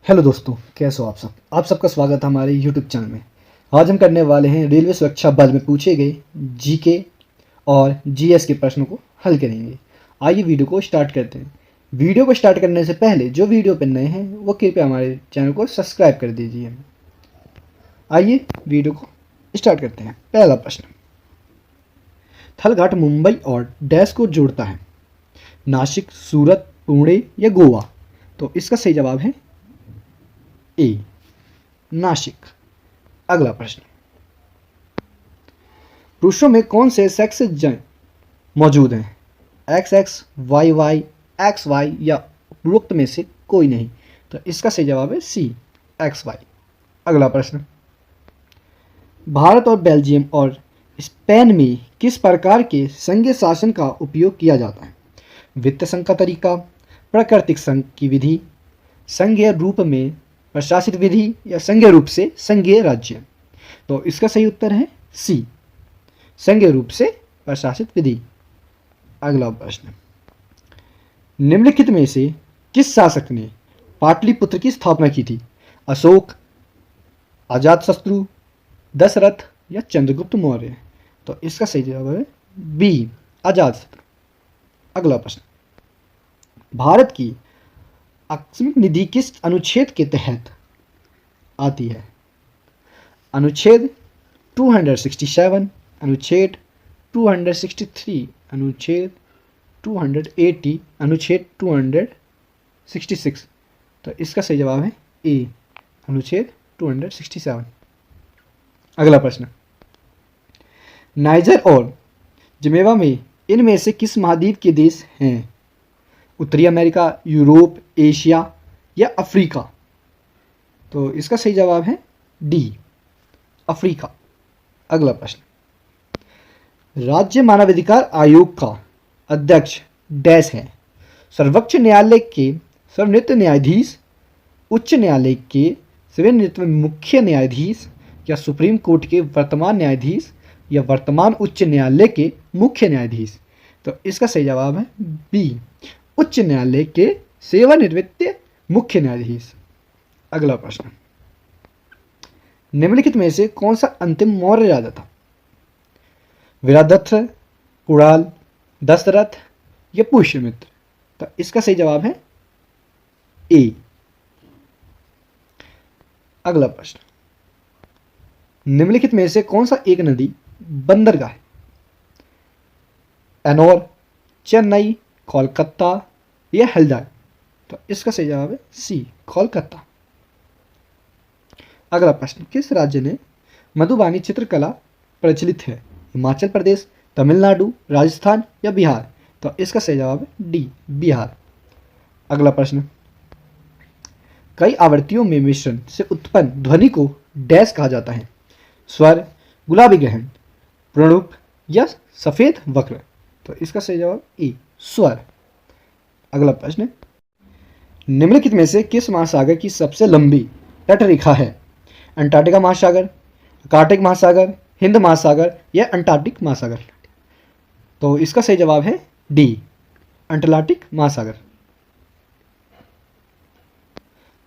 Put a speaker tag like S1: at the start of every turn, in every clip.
S1: Hello दोस्तों, कैसे हो आप सब। आप सबका स्वागत है हमारे यूट्यूब चैनल में। आज हम करने वाले हैं रेलवे सुरक्षा बल में पूछे गए जीके और जीएस के प्रश्नों को हल करेंगे। आइए वीडियो को स्टार्ट करते हैं। वीडियो को स्टार्ट करने से पहले जो वीडियो पर नए हैं वो कृपया हमारे चैनल को सब्सक्राइब कर दीजिए। आइए वीडियो को स्टार्ट करते हैं। पहला प्रश्न, थलघाट मुंबई और डैश को जोड़ता है, नासिक, सूरत, पुणे या गोवा। तो इसका सही जवाब है ए, नासिक। अगला प्रश्न, पुरुषों में कौन से सेक्स मौजूद हैं, X X, Y Y, X Y या उपरोक्त में से कोई नहीं। तो इसका सही जवाब है सी, एक्स वाई। अगला प्रश्न, भारत और बेल्जियम और स्पेन में किस प्रकार के संघीय शासन का उपयोग किया जाता है, वित्त संघ का तरीका, प्राकृतिक संघ की विधि, संघीय रूप में प्रशासित विधि या संघीय रूप से संघीय राज्य। तो इसका सही उत्तर है सी, संघीय रूप से प्रशासित विधि। अगला प्रश्न, निम्नलिखित में से किस शासक ने पाटलिपुत्र की स्थापना की थी, अशोक, अजातशत्रु, दशरथ या चंद्रगुप्त मौर्य। तो इसका सही जवाब है बी, अजातशत्रु। अगला प्रश्न, भारत की आकस्मिक निधि किस अनुच्छेद के तहत आती है, अनुच्छेद 267, अनुच्छेद 263, अनुच्छेद 280, अनुच्छेद 266। तो इसका सही जवाब है ए, अनुच्छेद 267। अगला प्रश्न, नाइजर और जिम्बाब्वे में इनमें से किस महाद्वीप के देश हैं, उत्तरी अमेरिका, यूरोप, एशिया या अफ्रीका। तो इसका सही जवाब है डी, अफ्रीका। अगला प्रश्न, राज्य मानवाधिकार आयोग का अध्यक्ष डैश है, सर्वोच्च न्यायालय के सर्वनिवृत्त न्यायाधीश, उच्च न्यायालय के सेवानिवृत्त मुख्य न्यायाधीश या सुप्रीम कोर्ट के वर्तमान न्यायाधीश या वर्तमान उच्च न्यायालय के मुख्य न्यायाधीश। तो इसका सही जवाब है बी, उच्च न्यायालय के सेवानिवृत्त मुख्य न्यायाधीश। अगला प्रश्न, निम्नलिखित में से कौन सा अंतिम मौर्य राजा था, वीरभद्र, कुणाल, दशरथ या पुष्यमित्र। तो इसका सही जवाब है ए। अगला प्रश्न, निम्नलिखित में से कौन सा एक नदी बंदरगाह है, एनोर, चेन्नई, कोलकाता या हल्द्वानी। तो इसका सही जवाब है सी, कोलकाता। अगला प्रश्न, किस राज्य ने मधुबानी चित्रकला प्रचलित है, हिमाचल प्रदेश, तमिलनाडु, राजस्थान या बिहार। तो इसका सही जवाब है डी, बिहार। अगला प्रश्न, कई आवृत्तियों में मिश्रण से उत्पन्न ध्वनि को डैश कहा जाता है, स्वर, गुलाबी ग्रहण, प्रणुप या सफेद वक्र। तो इसका सही जवाब ए, स्वर। अगला प्रश्न, निम्नलिखित में से किस महासागर की सबसे लंबी तटरेखा है, अंटार्कटिका महासागर, आर्कटिक महासागर, हिंद महासागर या अंटार्कटिक महासागर। तो इसका सही जवाब है डी, अंटार्कटिक महासागर।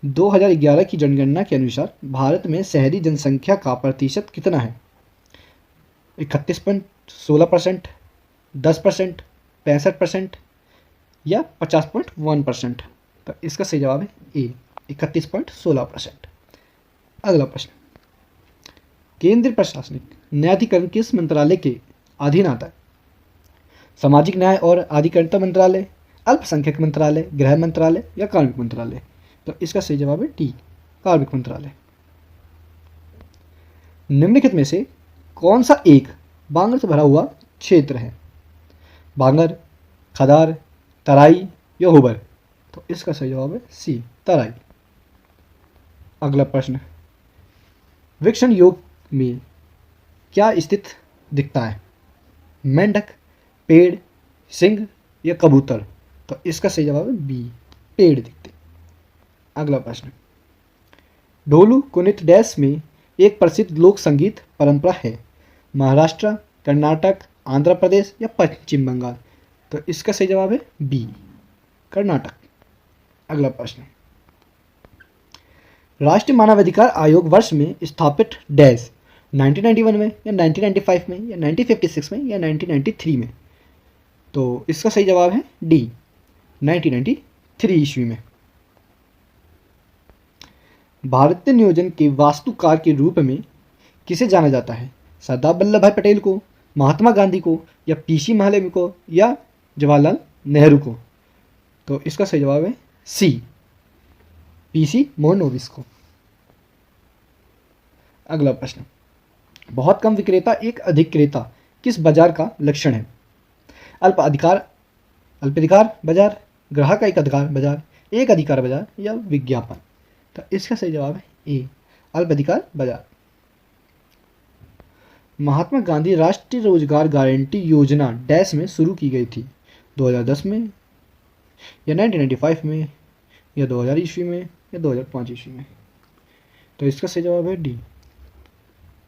S1: 2011 की जनगणना के अनुसार भारत में शहरी जनसंख्या का प्रतिशत कितना है, 31.16%, 10%, 65% या 50.1%। तो इसका सही जवाब है ए, 31.16%। अगला प्रश्न, केंद्रीय प्रशासनिक न्यायाधिकरण किस मंत्रालय के अधीन आता है, सामाजिक न्याय और अधिकारिता मंत्रालय, अल्पसंख्यक मंत्रालय, गृह मंत्रालय या कार्मिक मंत्रालय। तो इसका सही जवाब है डी, कार्मिक मंत्रालय। निम्नलिखित में से कौन सा एक बांगर से भरा हुआ क्षेत्र है, बांगर, खदार, तराई या होबर। तो इसका सही जवाब है सी, तराई। अगला प्रश्न, वृक्षण योग में क्या स्थित दिखता है, मेंढक, पेड़, सिंह या कबूतर। तो इसका सही जवाब है बी, पेड़ दिखते। अगला प्रश्न, ढोलू कुनित डैश में एक प्रसिद्ध लोक संगीत परंपरा है, महाराष्ट्र, कर्नाटक, आंध्र प्रदेश या पश्चिम बंगाल। तो इसका सही जवाब है बी, कर्नाटक। अगला प्रश्न, राष्ट्रीय मानवाधिकार आयोग वर्ष में स्थापित डैश 1991 में या 1995 में या 1956 में या 1993 में। तो इसका सही जवाब है डी 1993 ईस्वी में। भारतीय नियोजन के वास्तुकार के रूप में किसे जाना जाता है? सरदार वल्लभ भाई पटेल को, महात्मा गांधी को, या पीसी महालय को, या जवाहरलाल नेहरू को? तो इसका सही जवाब है सी पीसी मोहनोविस को। अगला प्रश्न, बहुत कम विक्रेता एक अधिक क्रेता किस बाजार का लक्षण है? अल्पाधिकार बाजार, ग्राहक का एक अधिकार बाजार, एक अधिकार बाजार, या विज्ञापन? तो इसका सही जवाब है ए अल्पाधिकार बाजार। महात्मा गांधी राष्ट्रीय रोजगार गारंटी योजना डैश में शुरू की गई थी? 2010 में या 1995 में या 2000 ईस्वी में या 2005 ईस्वी में? तो इसका सही जवाब है डी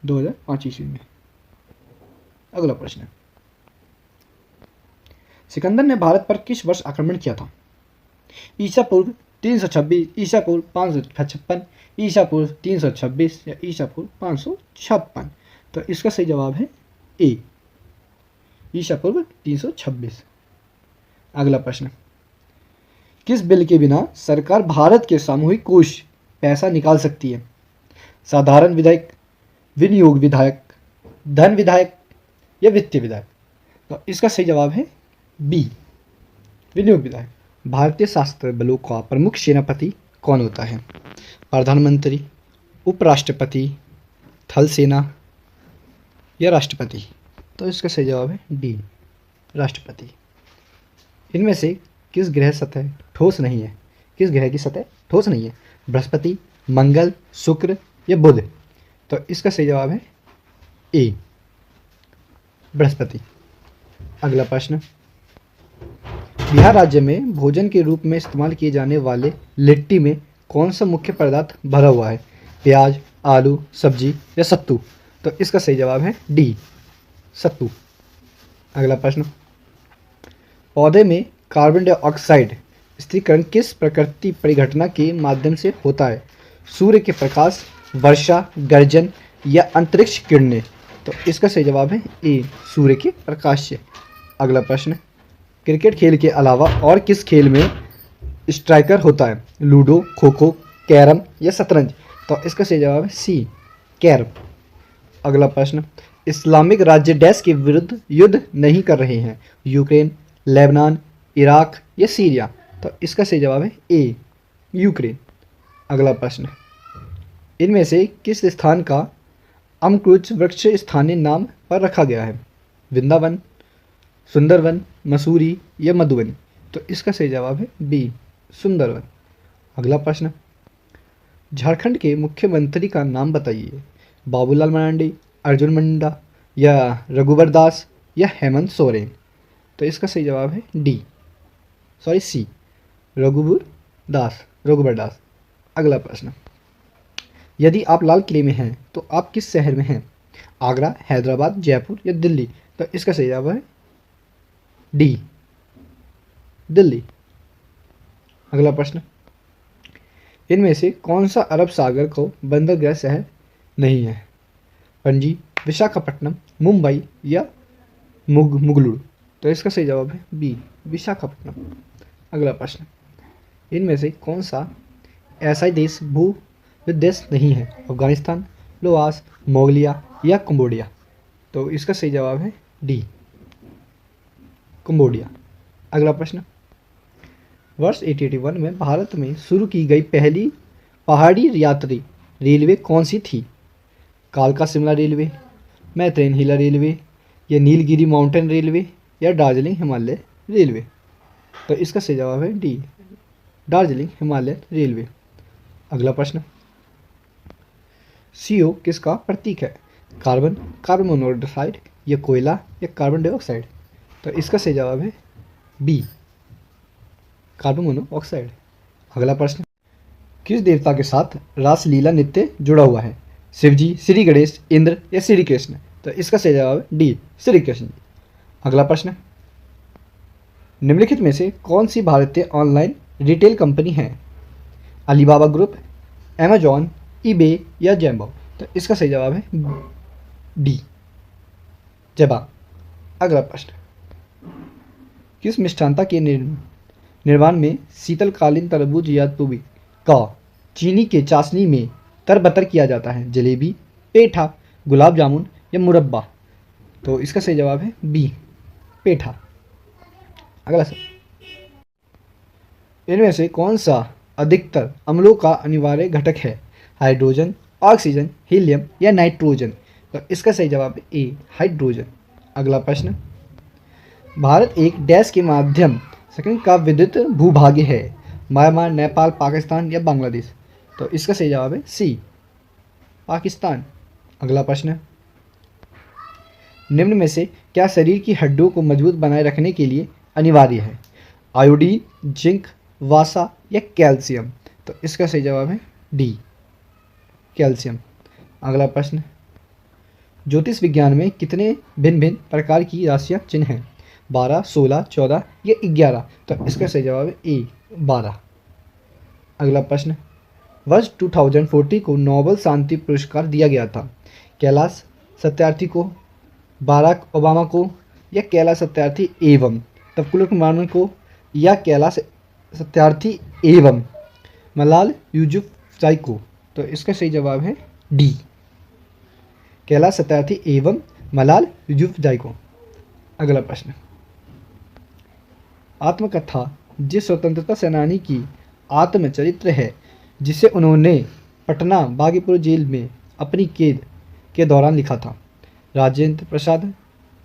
S1: 2005 ईस्वी में। अगला प्रश्न, सिकंदर ने भारत पर किस वर्ष आक्रमण किया था? ईसा पूर्व 326, ईसा पूर्व 556, ईसा पूर्व 326 या ईसा पूर्व 556? तो इसका सही जवाब है ए ईसा पूर्व 326। अगला प्रश्न, किस बिल के बिना सरकार भारत के सामूहिक कोष पैसा निकाल सकती है? साधारण विधायक, विनियोग विधायक, धन विधायक, या वित्तीय विधायक? तो इसका सही जवाब है बी विनियोग विधायक। भारतीय सशस्त्र बलों का प्रमुख सेनापति कौन होता है? प्रधानमंत्री, उपराष्ट्रपति, थल सेना, या राष्ट्रपति? तो इसका सही जवाब है डी राष्ट्रपति। इनमें से किस ग्रह सतह ठोस नहीं है? किस ग्रह की सतह ठोस नहीं है? बृहस्पति, मंगल, शुक्र, या बुध? तो इसका सही जवाब है ए बृहस्पति। अगला प्रश्न, बिहार राज्य में भोजन के रूप में इस्तेमाल किए जाने वाले लिट्टी में कौन सा मुख्य पदार्थ भरा हुआ है? प्याज, आलू, सब्जी, या सत्तू? तो इसका सही जवाब है डी सत्तू। अगला प्रश्न, पौधे में कार्बन डाइऑक्साइड स्थिरीकरण किस प्रकृति परिघटना के माध्यम से होता है? सूर्य के प्रकाश, वर्षा, गर्जन, या अंतरिक्ष किरणें? तो इसका सही जवाब है ए सूर्य के प्रकाश से। अगला प्रश्न, क्रिकेट खेल के अलावा और किस खेल में स्ट्राइकर होता है? लूडो, खो खो, कैरम, या शतरंज? तो इसका सही जवाब है सी कैरम। अगला प्रश्न, इस्लामिक राज्य डैश के विरुद्ध युद्ध नहीं कर रहे हैं? यूक्रेन, लेबनान, इराक, या सीरिया? तो इसका सही जवाब है ए यूक्रेन। अगला प्रश्न, इनमें से किस स्थान का अमकृत वृक्ष स्थानीय नाम पर रखा गया है? वृंदावन, सुंदरवन, मसूरी, या मधुबनी? तो इसका सही जवाब है बी सुंदरवन। अगला प्रश्न, झारखंड के मुख्यमंत्री का नाम बताइए। बाबूलाल मरांडी, अर्जुन मुंडा, या रघुवर दास, या हेमंत सोरेन? तो इसका सही जवाब है सी रघुवर दास। अगला प्रश्न, यदि आप लाल किले में हैं तो आप किस शहर में हैं? आगरा, हैदराबाद, जयपुर, या दिल्ली? तो इसका सही जवाब है डी दिल्ली। अगला प्रश्न, इनमें से कौन सा अरब सागर को बंदरगाह शहर नहीं है? पणजी, विशाखापट्टनम, मुंबई, या मुगलुरु? तो इसका सही जवाब है बी विशाखापट्टनम। अगला प्रश्न, इनमें से कौन सा ऐसा देश भू देश नहीं है? अफगानिस्तान, लोआस, मोंगोलिया, या कंबोडिया? तो इसका सही जवाब है डी कंबोडिया। अगला प्रश्न, वर्ष 1881 में भारत में शुरू की गई पहली पहाड़ी यात्री रेलवे कौन सी थी? कालका शिमला रेलवे, मैत्रेन हिला रेलवे, या नीलगिरी माउंटेन रेलवे, या दार्जिलिंग हिमालय रेलवे? तो इसका सही जवाब है डी दार्जिलिंग हिमालय रेलवे। अगला प्रश्न, CO किसका प्रतीक है? कार्बन मोनोऑक्साइड, या कोयला, या कार्बन डाइऑक्साइड? तो इसका सही जवाब है बी कार्बन मोनोऑक्साइड। अगला प्रश्न, किस देवता के साथ रासलीला नृत्य जुड़ा हुआ है? शिवजी, श्री गणेश, इंद्र, या श्री कृष्ण? तो इसका सही जवाब है डी श्री कृष्ण। अगला प्रश्न, निम्नलिखित में से कौन सी भारतीय ऑनलाइन रिटेल कंपनी है? अलीबाबा ग्रुप, अमेजॉन, ईबे या जेम्बो? तो इसका सही जवाब है डी, जेबा। अगला प्रश्न, किस मिष्ठानता के निर्माण में शीतलकालीन तरबूज या तुबी का चीनी के चाशनी में तरबतर किया जाता है? जलेबी, पेठा, गुलाब जामुन या मुरब्बा? तो इसका सही जवाब है बी, पेठा। अगला सर, इनमें से कौन सा अधिकतर अम्लों का अनिवार्य घटक है? हाइड्रोजन, ऑक्सीजन, हीलियम या नाइट्रोजन? तो इसका सही जवाब है ए, हाइड्रोजन। अगला प्रश्न, भारत एक डैश के माध्यम सेकंड का विद्युत भूभाग्य है? म्यांमार, नेपाल, पाकिस्तान या बांग्लादेश? तो इसका सही जवाब है सी, पाकिस्तान। अगला प्रश्न, निम्न में से क्या शरीर की हड्डियों को मजबूत बनाए रखने के लिए अनिवार्य है? आयोडीन, जिंक, वासा या कैल्शियम? तो इसका सही जवाब है डी, कैल्शियम। अगला प्रश्न, ज्योतिष विज्ञान में कितने भिन्न भिन्न प्रकार की राशियां चिन्ह हैं? 12, 16, 14 या 11? तो इसका सही जवाब है ए, 12। अगला प्रश्न, वर्ष 2014 को नोबेल शांति पुरस्कार दिया गया था? कैलाश सत्यार्थी को, बाराक ओबामा को या कैलाश सत्यार्थी एवं तफकुल्लुक मानन को या कैलाश सत्यार्थी एवं मलाल यूसुफजई को? तो इसका सही जवाब है डी, कैलाश सत्यार्थी एवं मलाल यूसुफजई को। अगला प्रश्न, आत्मकथा जिस स्वतंत्रता सेनानी की आत्मचरित्र है जिसे उन्होंने पटना बागीपुर जेल में अपनी कैद के दौरान लिखा था? राजेंद्र प्रसाद,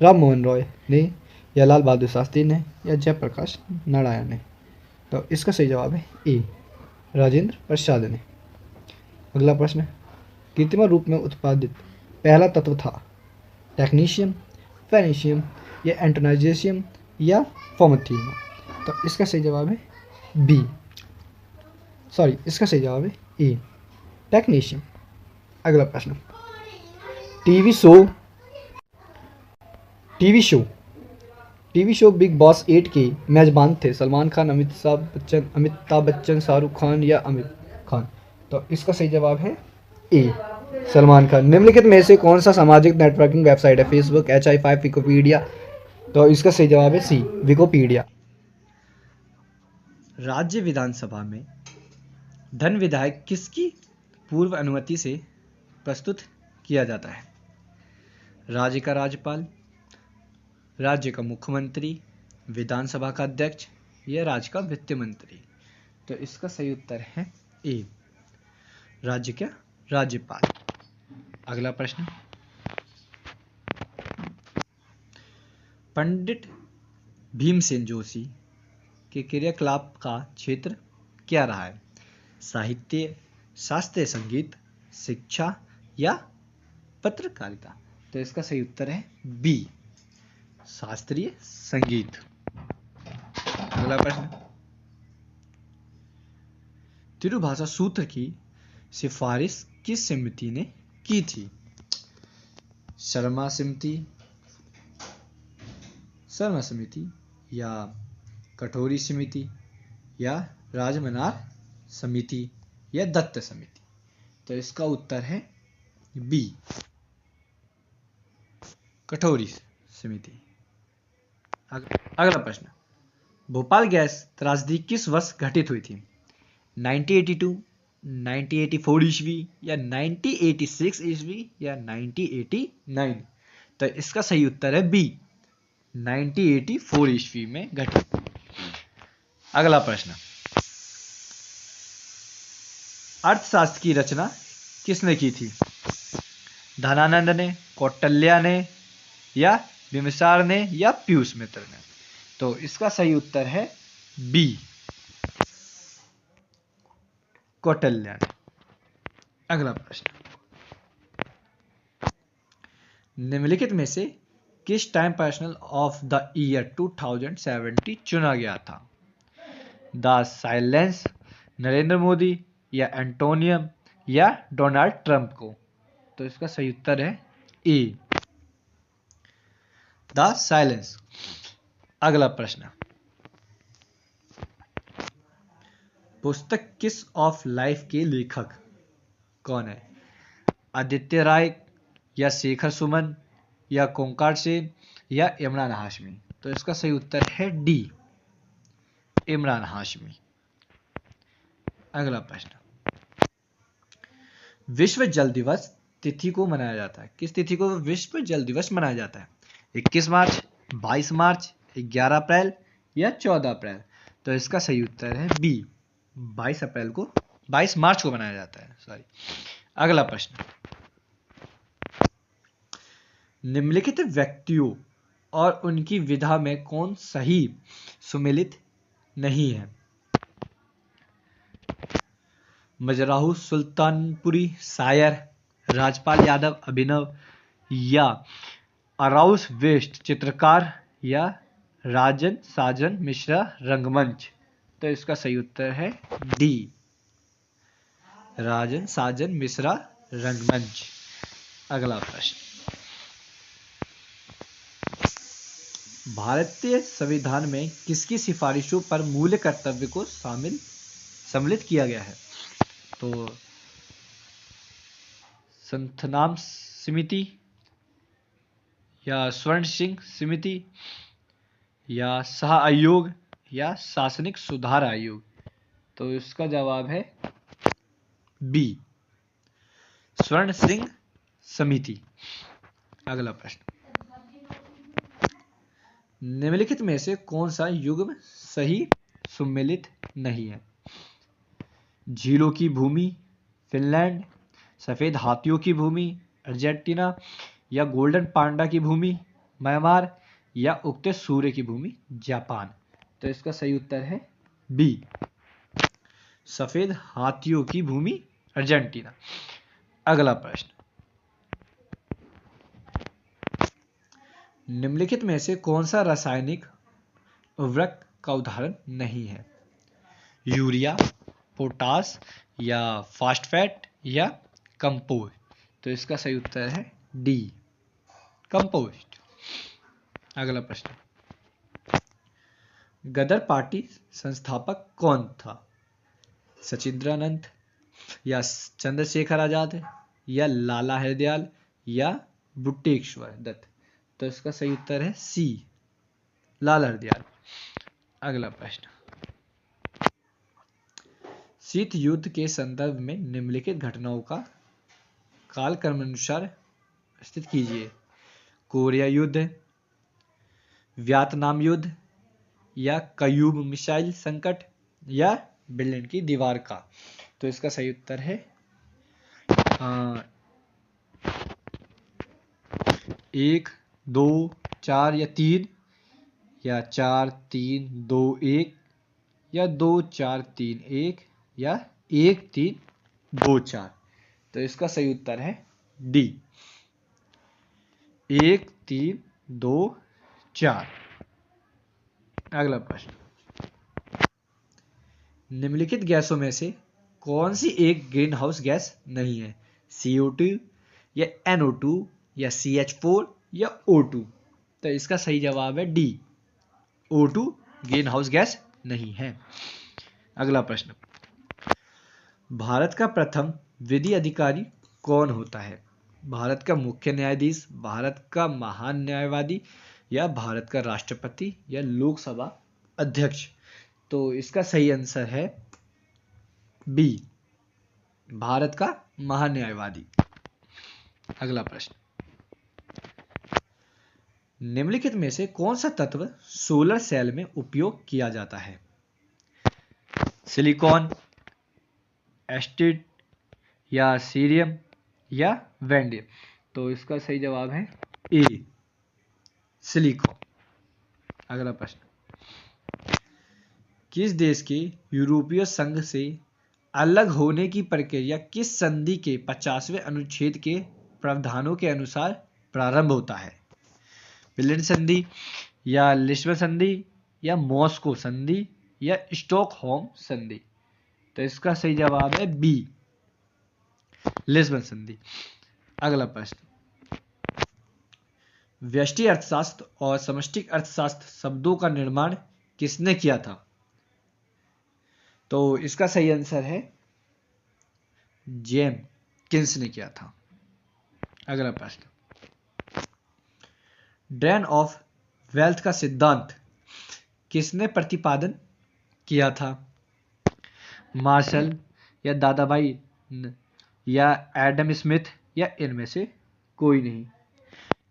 S1: राम मोहन रॉय ने या लाल बहादुर शास्त्री ने या जयप्रकाश नारायण ने? तो इसका सही जवाब है ए, राजेंद्र प्रसाद ने। अगला प्रश्न, कृत्रिम रूप में उत्पादित पहला तत्व था? टेक्नीशियम, फेनीशियम या एंटोनाइजेशियम या फोमथियम? तो इसका सही जवाब है बी, इसका सही जवाब है ए, टेक्नीशियम। अगला प्रश्न, टीवी शो बिग बॉस 8 के मेजबान थे सलमान खान, अमिताभ बच्चन, शाहरुख खान या आमिर खान? तो इसका सही जवाब है ए, सलमान खान। निम्नलिखित में से कौन सा सामाजिक नेटवर्किंग वेबसाइट है? Facebook, HI5, Wikipedia? तो इसका सही जवाब है सी, विकिपीडिया। राज्य विधानसभा में धन विधायक किसकी पूर्व अनुमति से प्रस्तुत किया जाता है? राज्य का राज्यपाल, राज्य का मुख्यमंत्री, विधानसभा का अध्यक्ष या राज्य का वित्त मंत्री? तो इसका सही उत्तर है ए, राज्य का राज्यपाल। अगला प्रश्न, पंडित भीमसेन जोशी के क्रियाकलाप का क्षेत्र क्या रहा है? साहित्य, शास्त्रीय संगीत, शिक्षा या पत्रकारिता? तो इसका सही उत्तर है बी, शास्त्रीय संगीत। अगला प्रश्न, तिरुभाषा सूत्र की सिफारिश किस समिति ने की थी? शर्मा समिति या कठोरी समिति या राजमनार समिति या दत्त समिति? तो इसका उत्तर है बी, कठोरी समिति। अगला प्रश्न, भोपाल गैस त्रासदी किस वर्ष घटित हुई थी? 1982, 1984 ईस्वी या 1986 ईस्वी या 1989? तो इसका सही उत्तर है बी, 1984 ईस्वी में घटित। अगला प्रश्न, अर्थशास्त्र की रचना किसने की थी? धनानंद ने, कौटिल्य ने या बिम्बिसार ने या पीयूष मित्र ने? तो इसका सही उत्तर है बी, कौटिल्य ने। अगला प्रश्न, निम्नलिखित में से किस time personal of the year 2070 चुना गया था? द साइलेंस, नरेंद्र मोदी या एंटोनियम या डोनाल्ड ट्रंप को? तो इसका सही उत्तर है ए, द साइलेंस। अगला प्रश्न, पुस्तक किस ऑफ लाइफ के लेखक कौन है? आदित्य राय या शेखर सुमन या कोंकार सेन या इमरान हाशमी? तो इसका सही उत्तर है डी, इमरान हाशमी। अगला प्रश्न, विश्व जल दिवस तिथि को मनाया जाता है, किस तिथि को विश्व जल दिवस मनाया जाता है? 21 मार्च, 22 मार्च, 11 अप्रैल या 14 अप्रैल? तो इसका सही उत्तर है बी, 22 मार्च को मनाया जाता है, सॉरी। अगला प्रश्न, निम्नलिखित व्यक्तियों और उनकी विधा में कौन सही सुमेलित नहीं है? मजराहू सुल्तानपुरी शायर, राजपाल यादव अभिनव या अराउस वेस्ट चित्रकार या राजन साजन मिश्रा रंगमंच? तो इसका सही उत्तर है डी, राजन साजन मिश्रा रंगमंच। अगला प्रश्न, भारतीय संविधान में किसकी सिफारिशों पर मूल कर्तव्य को सम्मिलित किया गया है? तो संतनाम समिति या स्वर्ण सिंह समिति या सह आयोग या शासनिक सुधार आयोग? तो इसका जवाब है बी, स्वर्ण सिंह समिति। अगला प्रश्न, निम्नलिखित में से कौन सा युग्म सही सुमेलित नहीं है? झीलों की भूमि फिनलैंड, सफेद हाथियों की भूमि अर्जेंटीना या गोल्डन पांडा की भूमि म्यांमार या उगते सूर्य की भूमि जापान? तो इसका सही उत्तर है बी, सफेद हाथियों की भूमि अर्जेंटीना। अगला प्रश्न, निम्नलिखित में से कौन सा रासायनिक उर्वरक का उदाहरण नहीं है? यूरिया, पोटास या फास्फेट या कंपोस्ट? तो इसका सही उत्तर है डी, कंपोस्ट। अगला प्रश्न, गदर पार्टी संस्थापक कौन था? सचिंद्रानंद या चंद्रशेखर आजाद या लाला हरदयाल या बुट्टेश्वर दत्त? तो इसका सही उत्तर है सी, लाला हरदयाल। अगला प्रश्न, शीत युद्ध के संदर्भ में निम्नलिखित घटनाओं का कालक्रमानुसार स्थित कीजिए। कोरिया युद्ध, वियतनाम युद्ध या क्यूब मिसाइल संकट या berlin की दीवार का? तो इसका सही उत्तर है 1, 2, 4 या 3 या 4, 3, 2, 1 या 2, 4, 3, 1 या 1, 3, 2, 4? तो इसका सही उत्तर है डी, 1, 3, 2, 4। अगला प्रश्न, निम्नलिखित गैसों में से कौन सी एक ग्रीन हाउस गैस नहीं है? CO2 या NO2 या CH4 या O2? तो इसका सही जवाब है D, O2 green house gas नहीं है। अगला प्रश्न, भारत का प्रथम विधि अधिकारी कौन होता है? भारत का मुख्य न्यायाधीश, भारत का महान न्यायवादी या भारत का राष्ट्रपति या लोकसभा अध्यक्ष? तो इसका सही आंसर है बी, भारत का महान न्यायवादी। अगला प्रश्न, निम्नलिखित में से कौन सा तत्व सोलर सेल में उपयोग किया जाता है? सिलिकॉन, एस्टेट या सीरियम या वैंडियम? तो इसका सही जवाब है ए, सिलिकॉन। अगला प्रश्न, किस देश के यूरोपीय संघ से अलग होने की प्रक्रिया किस संधि के 50वें अनुच्छेद के प्रावधानों के अनुसार प्रारंभ होता है? berlin संधि या लिस्बन संधि या मॉस्को संधि या स्टॉकहोम संधि? तो इसका सही जवाब है बी, लिस्बन संधि। अगला प्रश्न, व्यष्टि अर्थशास्त्र और समष्टि अर्थशास्त्र शब्दों का निर्माण किसने किया था? तो इसका सही आंसर है जेम किसने किया था। अगला प्रश्न, ड्रेन ऑफ वेल्थ का सिद्धांत किसने प्रतिपादन किया था। मार्शल या दादाभाई या एडम स्मिथ या इनमें से कोई नहीं।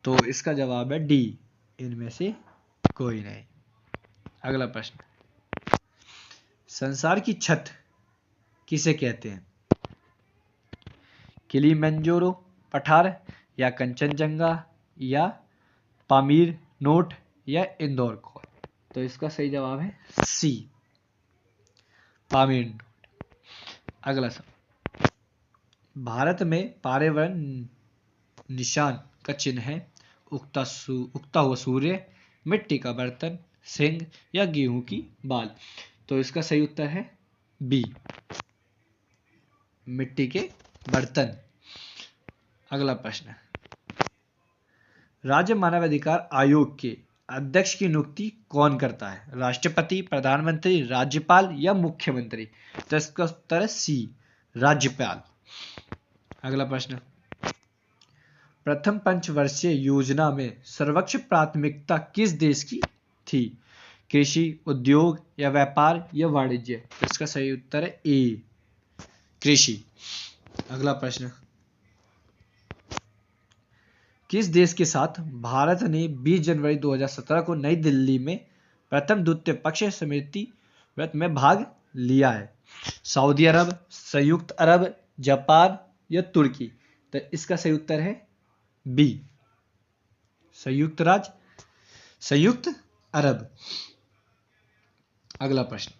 S1: तो इसका जवाब है डी, इनमें से कोई नहीं। अगला प्रश्न, संसार की छत किसे कहते हैं। किलिमंजारो पठार या कंचनजंगा या पामीर नोट या इंदौर को। तो इसका सही जवाब है सी, पामीर नोट। अगला सवाल, भारत में पर्यावरण निशान का चिन्ह है उगता हुआ सूर्य, मिट्टी का बर्तन, सिंह या गेहूं की बाल। तो इसका सही उत्तर है बी, मिट्टी के बर्तन। अगला प्रश्न, राज्य मानवाधिकार आयोग के अध्यक्ष की नियुक्ति कौन करता है। राष्ट्रपति, प्रधानमंत्री, राज्यपाल या मुख्यमंत्री। तो इसका उत्तर है सी, राज्यपाल। अगला प्रश्न, प्रथम पंचवर्षीय योजना में सर्वोच्च प्राथमिकता किस देश की थी। कृषि, उद्योग या व्यापार या वाणिज्य। तो इसका सही उत्तर है ए, कृषि। अगला प्रश्न, किस देश के साथ भारत ने 20 जनवरी 2017 को नई दिल्ली में प्रथम द्वितीय पक्षीय समिति में भाग लिया है। सऊदी अरब, संयुक्त अरब, जापान या तुर्की। तो इसका सही उत्तर है बी, संयुक्त अरब। अगला प्रश्न,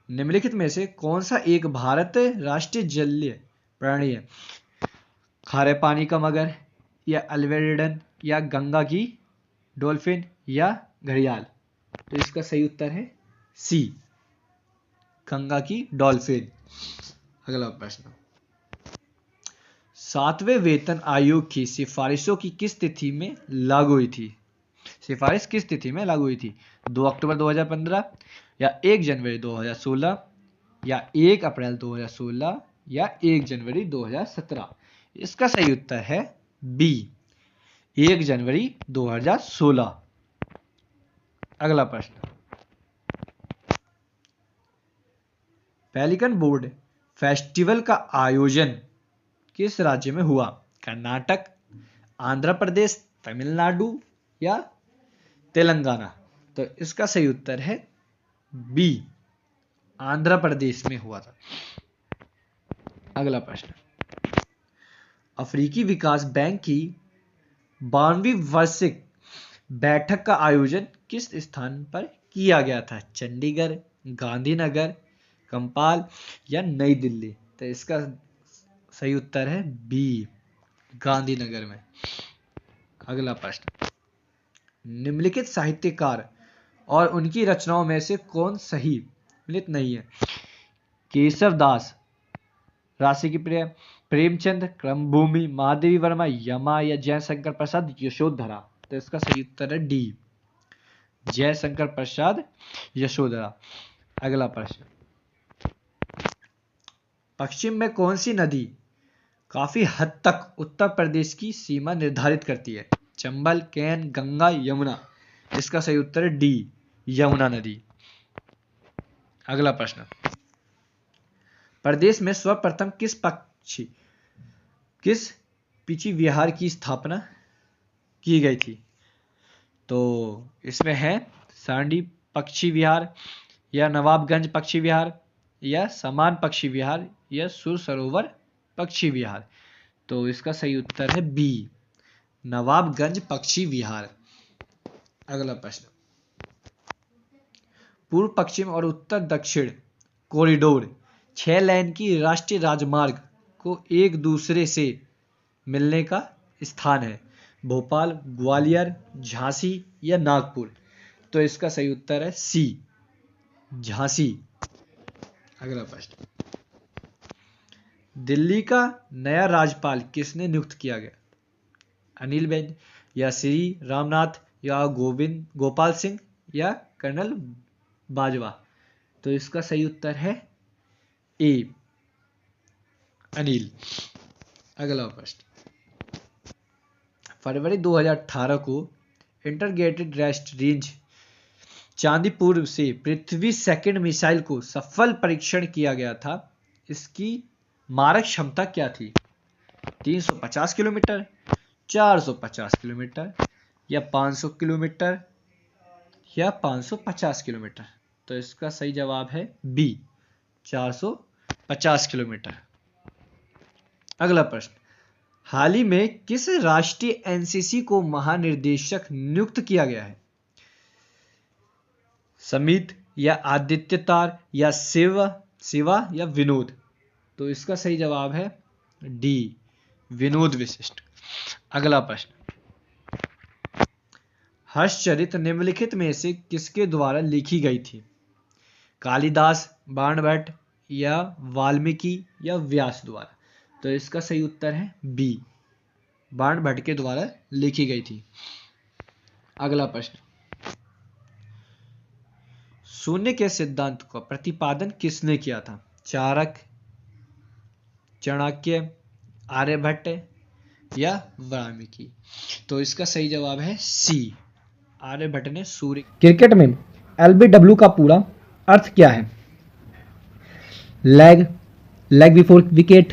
S1: निम्नलिखित में से कौन सा एक भारत राष्ट्रीय जलीय प्राणी है। खारे पानी का मगर या अल्वेरिडन या गंगा की डॉल्फिन या घड़ियाल। तो इसका सही उत्तर है सी, गंगा की डॉल्फिन। अगला प्रश्न, 7वें वेतन आयोग की सिफारिशों की किस तिथि में लागू हुई थी। सिफारिश किस तिथि में लागू हुई थी। 2 अक्टूबर 2015 या 1 जनवरी 2016 या 1 अप्रैल 2016 या 1 जनवरी 2017। इसका सही उत्तर है बी, 1 जनवरी 2016। अगला प्रश्न, पेलिकन बोर्ड फेस्टिवल का आयोजन किस राज्य में हुआ। कर्नाटक, आंध्र प्रदेश, तमिलनाडु या तेलंगाना। तो इसका सही उत्तर है बी, आंध्र प्रदेश में हुआ था। अगला प्रश्न, अफ्रीकी विकास बैंक की 92वीं वार्षिक बैठक का आयोजन किस स्थान पर किया गया था। चंडीगढ़, गांधीनगर, कंपाल या नई दिल्ली। तो इसका सही उत्तर है बी, गांधीनगर में। अगला प्रश्न, निम्नलिखित साहित्यकार और उनकी रचनाओं में से कौन सही मिलित नहीं है। केशव दास, राशि की प्रिय, प्रेमचंद, क्रमभूमि, महादेवी वर्मा, यमा या जयशंकर प्रसाद यशोधरा। तो इसका सही उत्तर है डी, जयशंकर प्रसाद यशोधरा। अगला प्रश्न, पश्चिम में कौन सी नदी काफी हद तक उत्तर प्रदेश की सीमा निर्धारित करती है। चंबल, कैन, गंगा, यमुना। इसका सही उत्तर है डी, यमुना नदी। अगला प्रश्न, प्रदेश में सर्वप्रथम किस पक्षी विहार की स्थापना की गई थी। तो इसमें है सांडी पक्षी विहार या नवाबगंज पक्षी विहार या समान पक्षी विहार या सुर सरोवर पक्षी विहार। तो इसका सही उत्तर है बी, नवाबगंज पक्षी विहार। अगला प्रश्न, पूर्व पश्चिम और उत्तर दक्षिण कॉरिडोर 6 लेन की राष्ट्रीय राजमार्ग को एक दूसरे से मिलने का स्थान है। भोपाल, ग्वालियर, झांसी या नागपुर। तो इसका सही उत्तर है सी, झांसी। अगला प्रश्न, दिल्ली का नया राज्यपाल किसने नियुक्त किया गया। अनिल बैन या श्री रामनाथ या गोपाल सिंह या कर्नल बाजवा। तो इसका सही उत्तर है ए, अनिल। अगला प्रश्न, फरवरी 2018 को इंटीग्रेटेड रेस्ट रेंज चांदीपुर से पृथ्वी सेकंड मिसाइल को सफल परीक्षण किया गया था। इसकी मारक क्षमता क्या थी? 350 किलोमीटर, 450 किलोमीटर या 500 किलोमीटर या 550 किलोमीटर? तो इसका सही जवाब है बी, 450 किलोमीटर। अगला प्रश्न, हाल ही में किस राष्ट्रीय एनसीसी को महानिर्देशक नियुक्त किया गया है? समित या आदित्य तार या शिवा या विनोद? तो इसका सही जवाब है डी, विनोद विशिष्ट। अगला प्रश्न, हर्षचरित निम्नलिखित में से किसके द्वारा लिखी गई थी? कालिदास, बाणभट्ट या वाल्मीकि या व्यास द्वारा? तो इसका सही उत्तर है बी, बाणभट्ट के द्वारा लिखी गई थी। अगला प्रश्न, शून्य के सिद्धांत का प्रतिपादन किसने किया था? चाणक्य, चाणक्य, आर्यभट्ट या वाल्मीकि? तो इसका सही जवाब है सी, आर्यभट्ट ने सूर्य। क्रिकेट में एलबीडब्ल्यू का पूरा अर्थ क्या है? Leg, leg before wicket,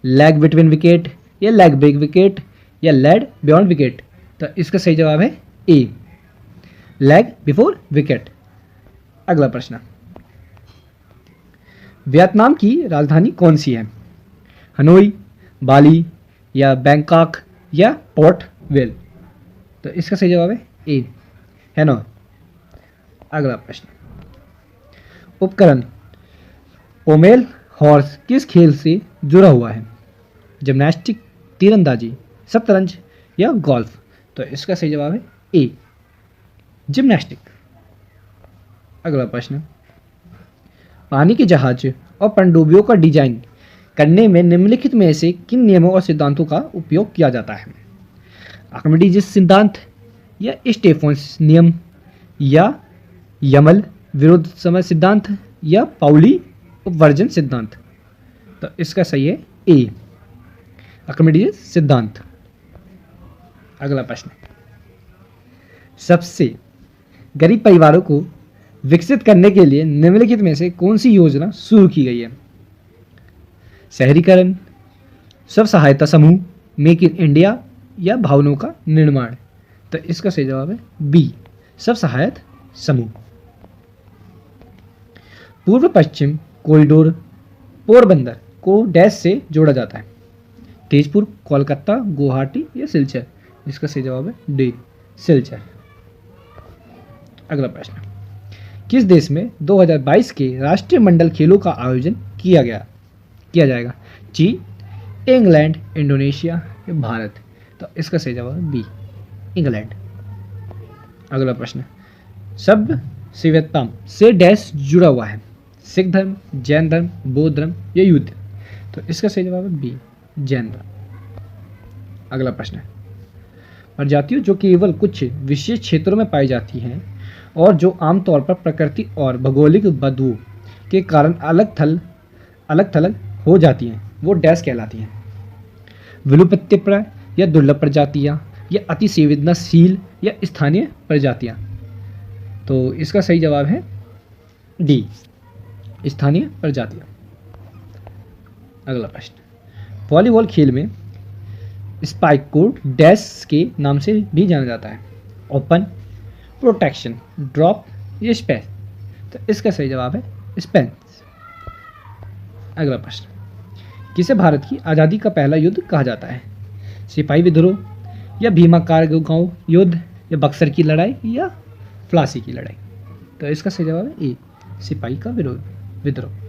S1: leg between wicket या लेग ब्रेक विकेट या लेग बियॉन्ड विकेट? तो इसका सही जवाब है ए, लेग बिफोर विकेट। अगला प्रश्न, वियतनाम की राजधानी कौन सी है? हनोई, बाली या बैंकॉक या पोर्ट वेल? तो इसका सही जवाब है ए, हैनोई। अगला प्रश्न, उपकरण पोमेल हॉर्स किस खेल से जुड़ा हुआ है? जिम्नास्टिक, तीरंदाजी, शतरंज या गोल्फ? तो इसका सही जवाब है ए, जिम्नास्टिक। अगला प्रश्न, पानी के जहाज और पनडुब्बियों का डिजाइन करने में निम्नलिखित में से किन नियमों और सिद्धांतों का उपयोग किया जाता है? आर्किमिडीज सिद्धांत या स्टेफन्स नियम या यमल विरोध समय सिद्धांत या पाउली उपवर्जन सिद्धांत? तो इसका सही है ए, आर्किमिडीज सिद्धांत। अगला प्रश्न, सबसे गरीब परिवारों को विकसित करने के लिए निम्नलिखित में से कौन सी योजना शुरू की गई है? शहरीकरण, स्व सहायता समूह, मेक इन इंडिया या भवनों का निर्माण? तो इसका सही जवाब है बी, स्व सहायता समूह। पूर्व पश्चिम कॉरिडोर पोरबंदर को डैश से जोड़ा जाता है? तेजपुर, कोलकाता, गुवाहाटी या सिलचर? इसका सही जवाब है डी, सिलचर। अगला प्रश्न, किस देश में 2022 के राष्ट्रीय मंडल खेलों का आयोजन किया जाएगा? चीन, इंग्लैंड, इंडोनेशिया या भारत? तो इसका सही जवाब है बी, इंग्लैंड। अगला प्रश्न, शब्द शिवत्तम से डैश जुड़ा हुआ है? सिख धर्म, जैन धर्म, बौद्ध धर्म या युद्ध? तो इसका सही जवाब है बी, जैन धर्म। अगला प्रश्न, प्रजातियों जो केवल कुछ विशेष क्षेत्रों में पाई जाती हैं और जो आमतौर पर प्रकृति और भौगोलिक बदबू के कारण अलग थलग हो जाती हैं, वो डैश कहलाती हैं? विलुप्तप्राय या दुर्लभ प्रजातियां या अति संवेदनशील या स्थानीय प्रजातियां? तो इसका सही जवाब है डी, स्थानीय प्रजातियां। अगला प्रश्न, वॉलीबॉल खेल में स्पाइक को डैश के नाम से भी जाना जाता है? ओपन, प्रोटेक्शन, ड्रॉप या स्पेस? तो इसका सही जवाब है स्पेस। अगला प्रश्न, किसे भारत की आज़ादी का पहला युद्ध कहा जाता है? सिपाही विद्रोह या भीमा कारगिल युद्ध या बक्सर की लड़ाई या प्लासी की लड़ाई? तो इसका सही जवाब है ए, सिपाही का विद्रोह।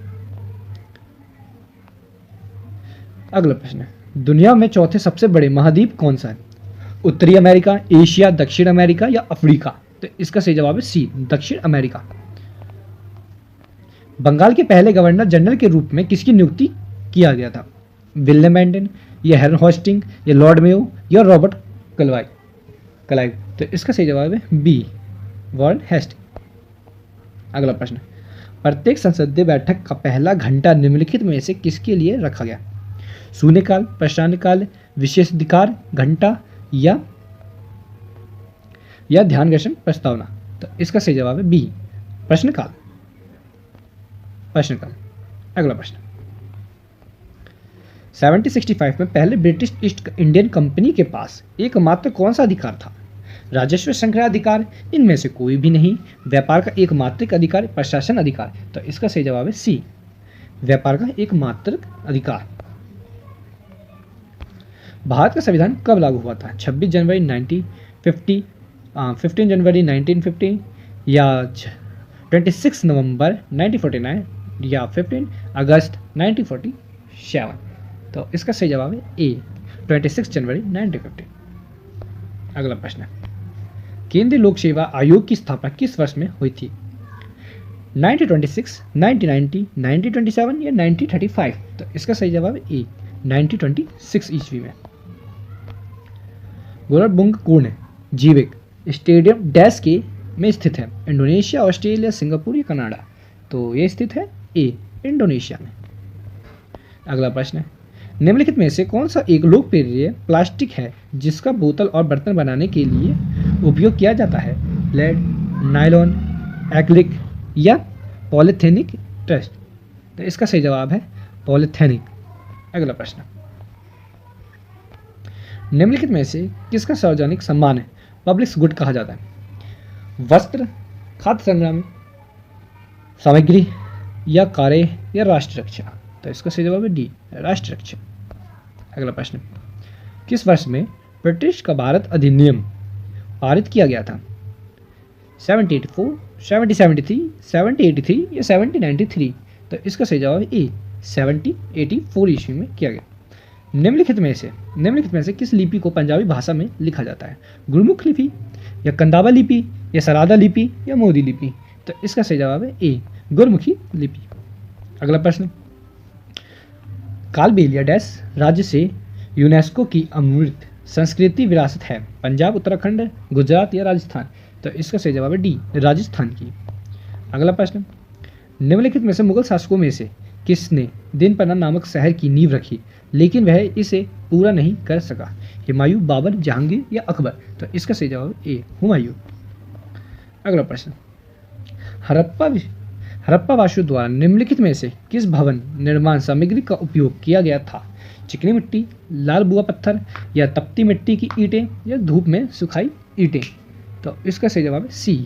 S1: अगला प्रश्न, दुनिया में चौथे सबसे बड़े महाद्वीप कौन सा है? उत्तरी अमेरिका, एशिया, दक्षिण अमेरिका या अफ्रीका? तो इसका सही जवाब है सी, दक्षिण अमेरिका। बंगाल के पहले गवर्नर जनरल के रूप में किसकी नियुक्ति किया गया था? विलियम बेंटन या हेरन होस्टिंग या लॉर्ड मेयो या रॉबर्ट क्लाइव? तो इसका सही जवाब है बी, वॉरेन हेस्टिंग। अगला प्रश्न, प्रत्येक संसदीय बैठक का पहला घंटा निम्नलिखित में से किसके लिए रखा गया? शून्यकाल, प्रश्नांतकाल, विशेषाधिकार, घंटा या ध्यानकर्षण प्रस्तावना। तो इसका सही जवाब है बी, प्रश्नकाल। अगला प्रश्न 1765 में पहले ब्रिटिश ईस्ट इंडियन कंपनी के पास एकमात्र कौन सा अधिकार था? राजस्व संग्रह अधिकार, इनमें से कोई भी नहीं, व्यापार का एकमात्र अधिकार, प्रशासन अधिकार। तो इसका सही जवाब है सी, व्यापार का एकमात्र अधिकार। भारत का संविधान कब लागू हुआ था? 26 जनवरी 1950, 15 जनवरी 1950 या 26 नवंबर 1949 या 15 अगस्त 1947। तो इसका सही जवाब है ए, 26 जनवरी 1950। अगला प्रश्न है, केंद्रीय लोक सेवा आयोग की स्थापना किस वर्ष में हुई थी? 1926, 1990, 1927 या 1935। तो इसका सही जवाब है ए, 1926 ईस्वी में। गोलकबंग कुंड जीविक स्टेडियम डैश के में स्थित है? इंडोनेशिया, ऑस्ट्रेलिया, सिंगापुर या कनाडा। तो ये स्थित है ए, इंडोनेशिया में। अगला प्रश्न है, निम्नलिखित में से कौन सा एक लोकप्रिय प्लास्टिक है जिसका बोतल और बर्तन बनाने के लिए उपयोग किया जाता है? लेड, नायलॉन, एक्रिलिक या पॉलीथेनिक ट्रस्ट। तो इसका सही जवाब है पॉलीथेनिक। अगला प्रश्न, निम्नलिखित में से किसका सार्वजनिक सम्मान है पब्लिक गुड कहा जाता है? वस्त्र, खाद्य संग्राम, सामग्री या कार्य या राष्ट्र रक्षा। तो इसका सही जवाब है डी, राष्ट्र रक्षा। अगला प्रश्न, किस वर्ष में ब्रिटिश का भारत अधिनियम पारित किया गया था? 1784, 1773, 1783 या 1793। तो इसका सही जवाब है ए, 1784 ईस्वी में किया गया। निम्नलिखित में से किस लिपि को पंजाबी भाषा में लिखा जाता है? गुरमुख लिपि या कंदावा लिपि या सरादा लिपि या मोदी लिपि। तो इसका सही जवाब है ए, गुरमुखी लिपि। अगला प्रश्न, कालबेलिया डैश राज्य से यूनेस्को की अमूर्त संस्कृति विरासत है? पंजाब, उत्तराखंड, गुजरात या राजस्थान। तो इसका सही जवाब है डी, राजस्थान की। अगला प्रश्न, निम्नलिखित में से मुगल शासकों में से किसने दिनपन्ना नामक शहर की नींव रखी लेकिन वह इसे पूरा नहीं कर सका? हुमायूं, बाबर, जहांगीर या अकबर। तो इसका सही जवाब ए, हुमायूं। अगला प्रश्न, हड़प्पा वासियों द्वारा निम्नलिखित में से किस भवन निर्माण सामग्री का उपयोग किया गया था? चिकनी मिट्टी, लाल बुआ पत्थर या तपती मिट्टी की ईंटें या धूप में सुखाई ईंटें। तो इसका सही जवाब है सी,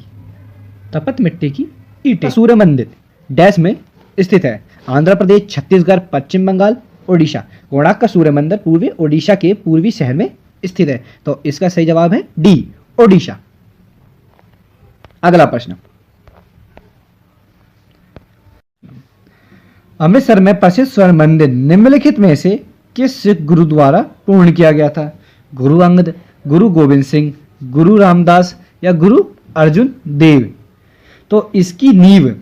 S1: तपत मिट्टी की ईंटें। सूर्य मंदिर डैश में स्थित है? आंध्र प्रदेश, छत्तीसगढ़, पश्चिम बंगाल, ओडिशा। कोणार्क का सूर्य मंदिर पूर्वी ओडिशा के पूर्वी शहर में स्थित है। तो इसका सही जवाब है डी, ओडिशा। अगला प्रश्न, अमृतसर में प्रसिद्ध स्वर्ण मंदिर निम्नलिखित में से किस सिख गुरु द्वारा पूर्ण किया गया था? गुरु अंगद, गुरु गोविंद सिंह, गुरु रामदास या गुरु अर्जुन देव। तो इसकी नींव,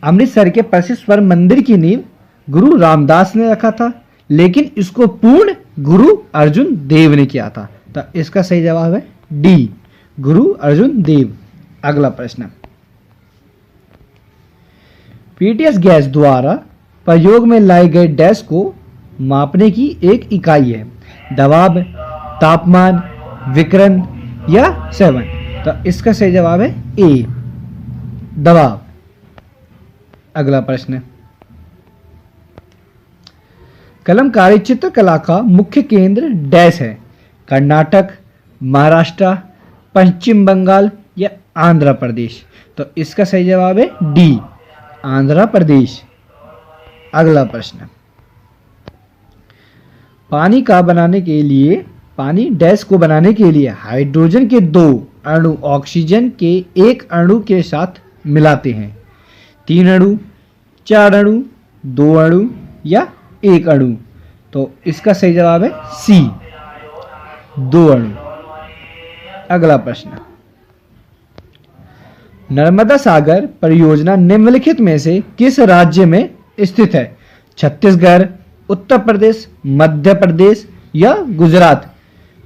S1: अमृतसर के प्रसिद्ध स्वर्ण मंदिर की नींव गुरु रामदास ने रखा था लेकिन इसको पूर्ण गुरु अर्जुन देव ने किया था। तो इसका सही जवाब है डी, गुरु अर्जुन देव। अगला प्रश्न, पीटीएस गैस द्वारा प्रयोग में लाए गए डैश को मापने की एक इकाई है? दबाव, तापमान, विकिरण या सेवन। तो इसका सही जवाब है ए, दबाव। अगला प्रश्न, कलमकारी चित्रकला का मुख्य केंद्र डैश है? कर्नाटक, महाराष्ट्र, पश्चिम बंगाल या आंध्र प्रदेश। तो इसका सही जवाब है डी, आंध्र प्रदेश। अगला प्रश्न, पानी डैश को बनाने के लिए हाइड्रोजन के 2 अणु ऑक्सीजन के 1 अणु के साथ मिलाते हैं? 3 अणु, 4 अणु, 2 अणु या 1 अणु। तो इसका सही जवाब है सी, 2 अणु। अगला प्रश्न, नर्मदा सागर परियोजना निम्नलिखित में से किस राज्य में स्थित है? छत्तीसगढ़, उत्तर प्रदेश, मध्य प्रदेश या गुजरात।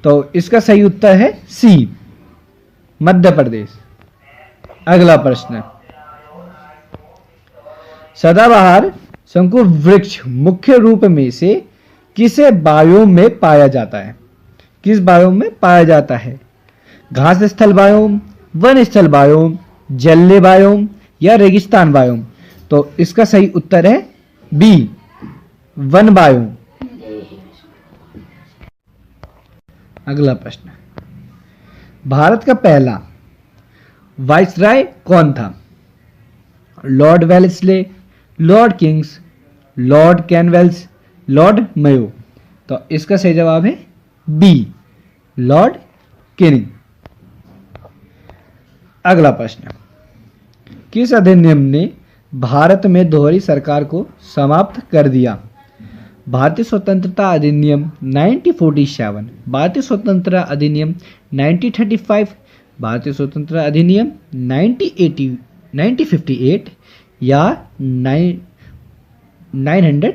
S1: तो इसका सही उत्तर है सी, मध्य प्रदेश। अगला प्रश्न, सदाबहार शंकु वृक्ष मुख्य रूप में से किसे बायोम में पाया जाता है? किस बायोम में पाया जाता है? घास स्थल बायोम, वन स्थल बायोम, जलीय बायोम या रेगिस्तान बायोम? तो इसका सही उत्तर है बी, वन बायोम। अगला प्रश्न, भारत का पहला वाइसराय कौन था? लॉर्ड वेलेस्ले, लॉर्ड किंग्स, लॉर्ड कैनवेल्स, लॉर्ड मेयो? तो इसका सही जवाब है बी, लॉर्ड कैनिंग। अगला प्रश्न, किस अधिनियम ने भारत में दोहरी सरकार को समाप्त कर दिया? भारतीय स्वतंत्रता अधिनियम 1947, भारतीय स्वतंत्रता अधिनियम 1935, भारतीय स्वतंत्रता अधिनियम 1958 या 909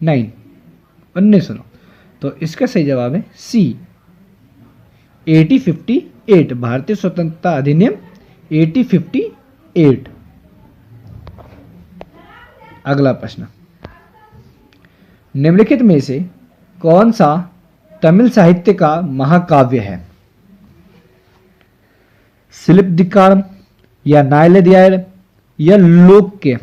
S1: 1909? तो इसका सही जवाब है सी, 1858, भारतीय स्वतंत्रता अधिनियम 1858। अगला प्रश्न, निम्नलिखित में से कौन सा तमिल साहित्य का महाकाव्य है? शिल्पदिकारम या नायलदियार या लोक्य,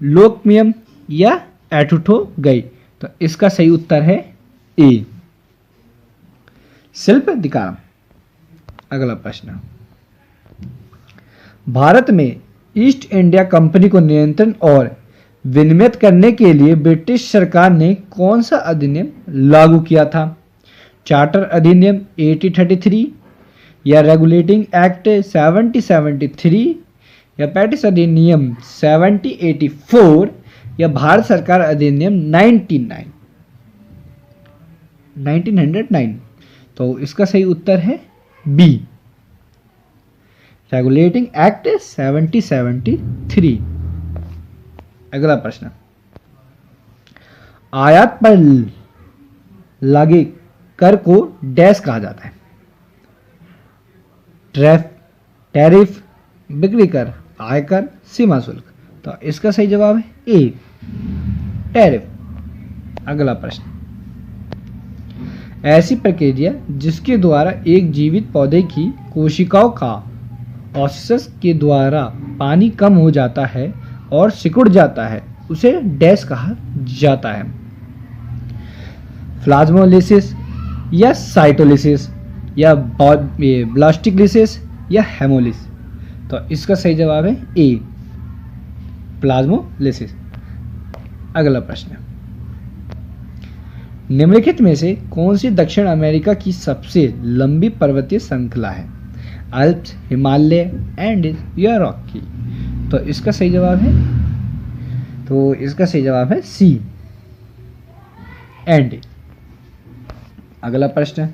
S1: लोकमियम या एठुठो गई? तो इसका सही उत्तर है ए, शिल्पदिकारम। अगला प्रश्न, भारत में ईस्ट इंडिया कंपनी को नियंत्रण और विनियमित करने के लिए ब्रिटिश सरकार ने कौन सा अधिनियम लागू किया था? चार्टर अधिनियम 1833 या रेगुलेटिंग एक्ट 1773 या पेटिस अधिनियम 1784 या भारत सरकार अधिनियम 1909? तो इसका सही उत्तर है बी, रेगुलेटिंग एक्ट 1773। अगला प्रश्न, आयात पर लगे कर को डैश कहा जाता है? टैरिफ, बिक्री कर, आयकर, सीमा शुल्क? तो इसका सही जवाब है ए, टैरिफ। अगला प्रश्न, ऐसी प्रक्रिया जिसके द्वारा एक जीवित पौधे की कोशिकाओं का ऑस्मोसिस के द्वारा पानी कम हो जाता है और सिकुड़ जाता है, उसे डैश कहा जाता है? प्लाज्मोलिसिस या साइटोलिसिस या ब्लास्टिकलिसिस या हेमोलिसिस? तो इसका सही जवाब है ए, प्लाज्मोलिसिस। अगला प्रश्न, निम्नलिखित में से कौन सी दक्षिण अमेरिका की सबसे लंबी पर्वतीय श्रृंखला है? अल्प्स, हिमालय, एंडीज या रॉकी? तो इसका सही जवाब है सी, एंडीज। अगला प्रश्न,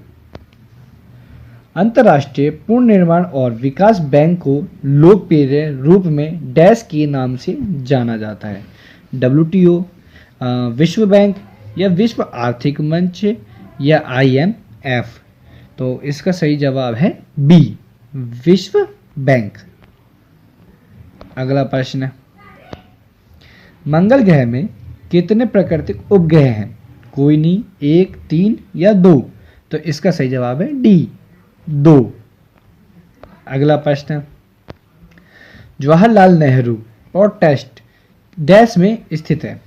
S1: अंतर्राष्ट्रीय पुनर्निर्माण और विकास बैंक को लोकप्रिय रूप में डैश के नाम से जाना जाता है? WTO, विश्व बैंक या विश्व आर्थिक मंच या IMF? तो इसका सही जवाब है बी, विश्व बैंक। अगला प्रश्न, मंगल ग्रह में कितने प्राकृतिक उपग्रह हैं? कोई नहीं, 1, 3 या 2? तो इसका सही जवाब है डी, 2। अगला प्रश्न, जवाहरलाल नेहरू और टेस्ट डैश में स्थित है?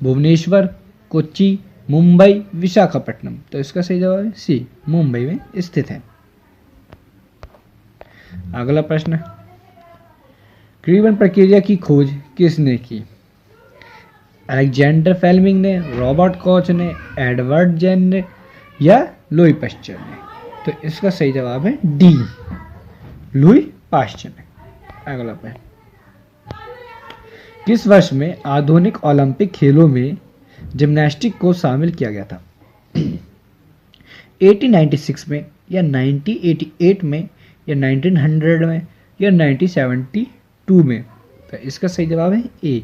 S1: भुवनेश्वर, कोच्चि, मुंबई, विशाखापट्टनम? तो इसका सही जवाब है सी, मुंबई में स्थित है। अगला प्रश्न, क्रीवन प्रक्रिया की खोज किसने की? अलेक्जेंडर फेल्मिंग ने, रॉबर्ट कॉच ने, एडवर्ड जेन ने या लुई पाश्चर ने? तो इसका सही जवाब है डी, लुई पाश्चर ने। अगला प्रश्न, किस वर्ष में आधुनिक ओलंपिक खेलों में जिम्नास्टिक को शामिल किया गया था? 1896 में या 1988 में या 1900 में या 1972 में? तो इसका सही जवाब है ए,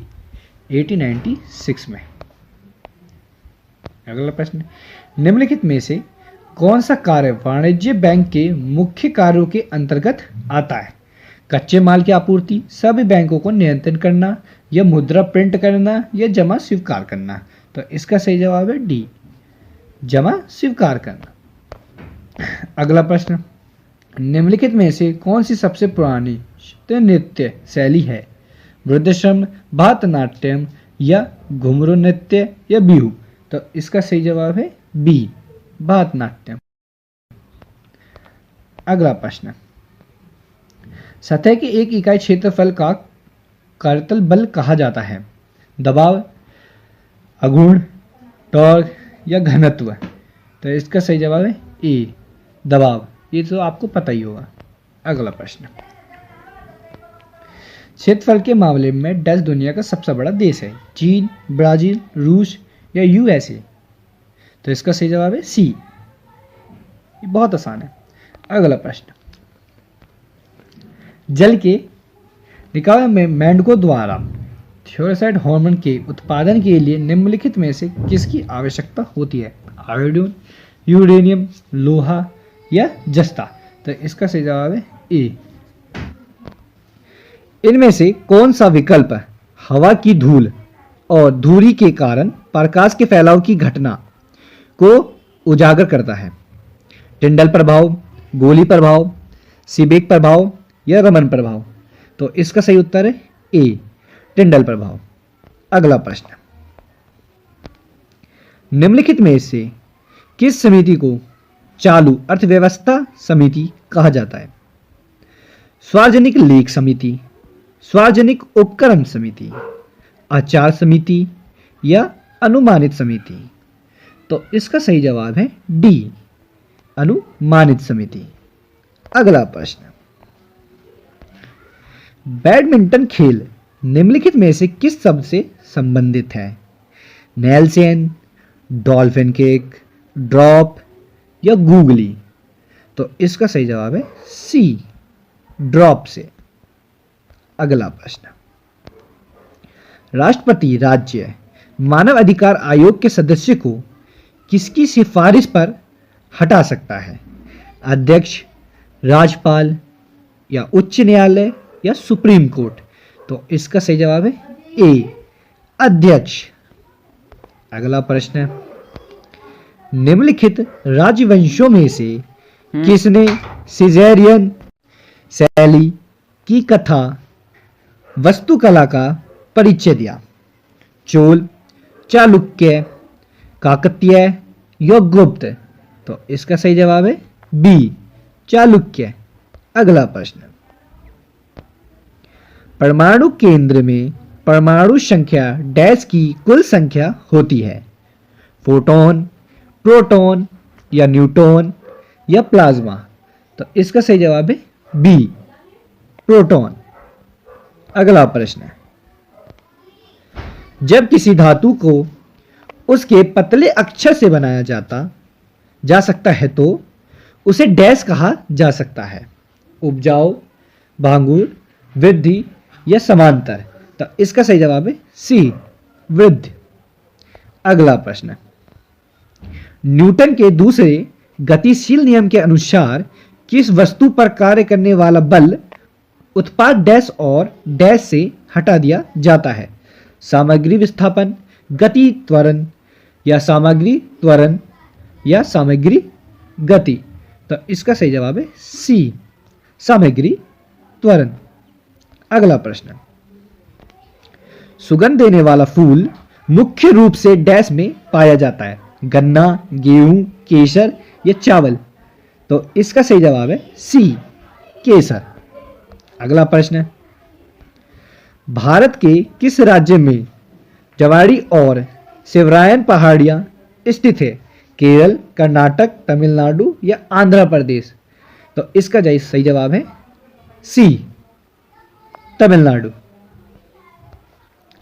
S1: 1896 में। अगला प्रश्न, निम्नलिखित में से कौन सा कार्य वाणिज्य बैंक के मुख्य कार्यों के अंतर्गत आता है? कच्चे माल की आपूर्ति, सभी बैंकों को नियंत्रण करना या मुद्रा प्रिंट करना या जमा स्वीकार करना? तो इसका सही जवाब है डी, जमा स्वीकार करना। अगला प्रश्न, निम्नलिखित में से कौन सी सबसे पुरानी नृत्य शैली है? वृद्धाश्रम, भरतनाट्यम या घुंघरू नृत्य या बिहू? तो इसका सही जवाब है बी, भरतनाट्यम। अगला प्रश्न, सतह के एक इकाई क्षेत्रफल का करतल बल कहा जाता है? दबाव, आघूर्ण, टॉर्क या घनत्व? तो इसका सही जवाब है ए, दबाव। ये तो आपको पता ही होगा। अगला प्रश्न, क्षेत्रफल के मामले में डच दुनिया का सबसे बड़ा देश है? चीन, ब्राजील, रूस या यूएसए? तो इसका सही जवाब है सी, ये बहुत आसान है। अगला प्रश्न, जल के निकाय में मेंढकों द्वारा थायरॉइड हार्मोन के उत्पादन के लिए निम्नलिखित में से किसकी आवश्यकता होती है? आयोडीन, यूरेनियम, लोहा या जस्ता? तो इसका सही जवाब है ए। इनमें से कौन सा विकल्प हवा की धूल और धूरी के कारण प्रकाश के फैलाव की घटना को उजागर करता है? टिंडल प्रभाव, गोली प्रभाव, सीबेक प्रभाव या रमन प्रभाव? तो इसका सही उत्तर है ए, टिंडल प्रभाव। अगला प्रश्न, निम्नलिखित में से किस समिति को चालू अर्थव्यवस्था समिति कहा जाता है? सार्वजनिक लेख समिति, सार्वजनिक उपक्रम समिति, आचार समिति या अनुमानित समिति? तो इसका सही जवाब है डी, अनुमानित समिति। अगला प्रश्न, बैडमिंटन खेल निम्नलिखित में से किस शब्द से संबंधित है? नेल्सन, डॉल्फिन किक, ड्रॉप या गूगली? तो इसका सही जवाब है सी, ड्रॉप से। अगला प्रश्न, राष्ट्रपति राज्य मानव अधिकार आयोग के सदस्य को किसकी सिफारिश पर हटा सकता है? अध्यक्ष, राज्यपाल या उच्च न्यायालय या सुप्रीम कोर्ट? तो इसका सही जवाब है ए, अध्यक्ष। अगला प्रश्न, निम्नलिखित राजवंशों में से किसने सिजेरियन शैली की कथा वास्तुकला का परिचय दिया? चोल, चालुक्य, काकतीय या गुप्त? तो इसका सही जवाब है बी, चालुक्य। अगला प्रश्न, परमाणु केंद्र में परमाणु संख्या डैश की कुल संख्या होती है? फोटोन, प्रोटॉन या न्यूट्रॉन या प्लाज्मा? तो इसका सही जवाब है बी, प्रोटॉन। अगला प्रश्न, जब किसी धातु को उसके पतले अक्षर से बनाया जा सकता है तो उसे डैश कहा जा सकता है? उपजाऊ, भांगुर, वृद्धि या समांतर? तो इसका सही जवाब है सी, वृद्धि। अगला प्रश्न, न्यूटन के दूसरे गतिशील नियम के अनुसार किस वस्तु पर कार्य करने वाला बल उत्पाद डैश और डैश से हटा दिया जाता है? सामग्री विस्थापन, गति त्वरण या सामग्री त्वरण या सामग्री गति? तो इसका सही जवाब है सी, सामग्री त्वरण। अगला प्रश्न, सुगंध देने वाला फूल मुख्य रूप से डैश में पाया जाता है? गन्ना, गेहूं, केसर या चावल? तो इसका सही जवाब है सी, केसर। अगला प्रश्न, भारत के किस राज्य में जवाड़ी और शिवरायन पहाड़ियां स्थित है? केरल, कर्नाटक, तमिलनाडु या आंध्र प्रदेश? तो इसका सही जवाब है सी, तमिलनाडु।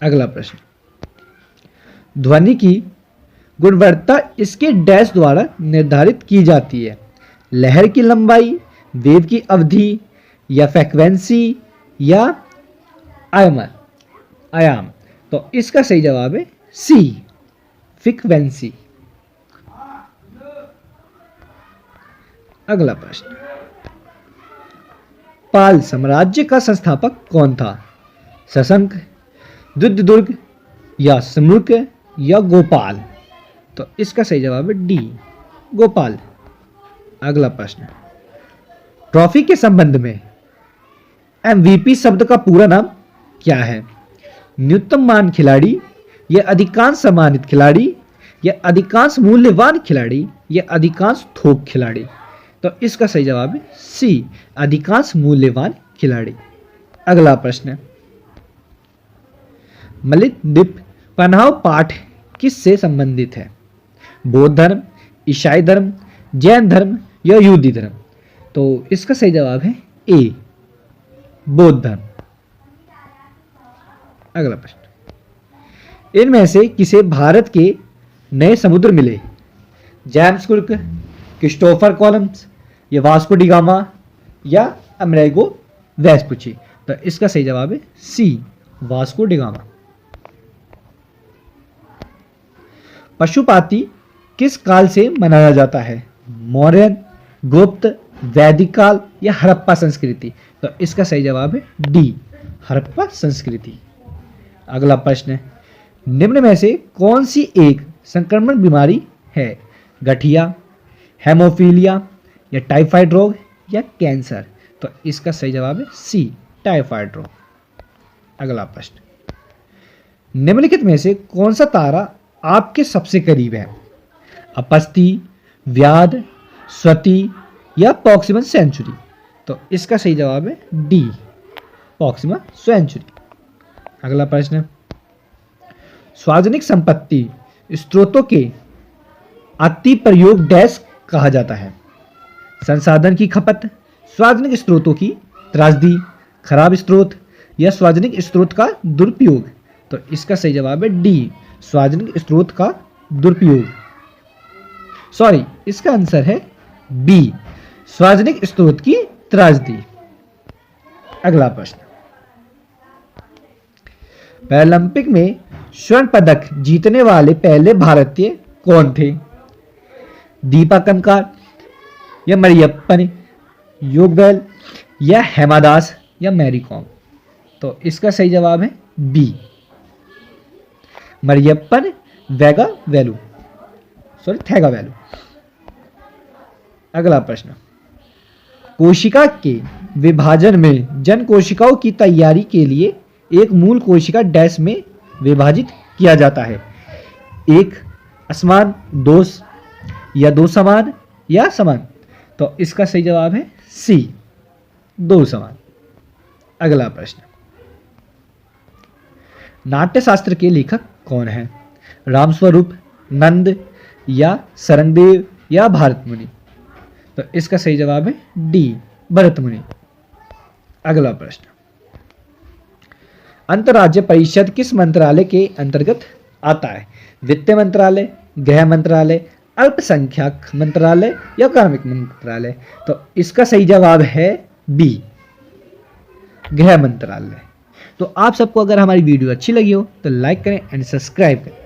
S1: अगला प्रश्न, ध्वनि की गुणवत्ता इसके डैश द्वारा निर्धारित की जाती है? लहर की लंबाई, वेव की अवधि या फ्रीक्वेंसी या आयाम? तो इसका सही जवाब है सी, फ्रीक्वेंसी। अगला प्रश्न, पाल साम्राज्य का संस्थापक कौन था? शशंक, दुर्ग या सम्मुख या गोपाल? तो इसका सही जवाब है डी, गोपाल। अगला प्रश्न, ट्रॉफी के संबंध में एमवीपी शब्द का पूरा नाम क्या है? न्यूनतम मान खिलाड़ी, या अधिकांश सम्मानित खिलाड़ी, या अधिकांश मूल्यवान खिलाड़ी, या अधिकांश थोक खिलाड़ी? तो इसका सही जवाब है सी, अधिकांश मूल्यवान खिलाड़ी। अगला प्रश्न, मलित द्वीप पनाह पाठ किससे संबंधित है? बौद्ध धर्म, ईसाई धर्म, जैन धर्म या यहूदी धर्म? तो इसका सही जवाब है ए, बौद्ध धर्म। अगला प्रश्न, इनमें से किसे भारत के नए समुद्र मिले? जेम्स कुक, क्रिस्टोफर कोलंबस, या वास्को डी गामा, या अमेरिगो वेस्पुची? तो इसका सही जवाब है सी, वास्को डी गामा। पशुपाति किस काल से मनाया जाता है? मौर्यन, गुप्त, वैदिक काल या हड़प्पा संस्कृति? तो इसका सही जवाब है डी, हड़प्पा संस्कृति। अगला प्रश्न, निम्न में से कौन सी एक संक्रमण बीमारी है? गठिया, हेमोफीलिया, या टाइफाइड रोग, या कैंसर? तो इसका सही जवाब है सी, टाइफाइड रोग। अगला प्रश्न, निम्नलिखित में से कौन सा तारा आपके सबसे करीब है? अपस्ती, व्याध, स्वती या प्रॉक्सिमा सेंचुरी? तो इसका सही जवाब है डी, प्रॉक्सिमा सेंचुरी। अगला प्रश्न, सार्वजनिक संपत्ति स्रोतों के अति प्रयोग डैश कहा जाता है? संसाधन की खपत, सार्वजनिक स्रोतों की त्रासदी, खराब स्रोत, या सार्वजनिक स्रोत का दुरुपयोग? तो इसका सही जवाब है डी, सार्वजनिक स्रोत का दुरुपयोग। सॉरी, इसका आंसर है बी, सार्वजनिक स्रोत की त्रासदी। अगला प्रश्न, पैरालंपिक में स्वर्ण पदक जीतने वाले पहले भारतीय कौन थे? दीपा कंकार, या मरियप्पन, योगवेल, या हेमा दास, या मैरी कॉम? तो इसका सही जवाब है बी, मरियप्पन वेगा वेलू, सॉरी थैगा वेलू। अगला प्रश्न, कोशिका के विभाजन में जन कोशिकाओं की तैयारी के लिए एक मूल कोशिका डैश में विभाजित किया जाता है? एक असमान, दो, या दो समान, या समान? तो इसका सही जवाब है सी, दो समान। अगला प्रश्न, नाट्यशास्त्र के लेखक कौन है? रामस्वरूप, नंद, या सरंगदेव, या भरत मुनि? तो इसका सही जवाब है डी, भरत मुनि। अगला प्रश्न, अंतर्राज्य परिषद किस मंत्रालय के अंतर्गत आता है? वित्त मंत्रालय, गृह मंत्रालय, अल्पसंख्यक मंत्रालय, या कार्मिक मंत्रालय? तो इसका सही जवाब है बी, गृह मंत्रालय। तो आप सबको अगर हमारी वीडियो अच्छी लगी हो तो लाइक करें एंड सब्सक्राइब करें।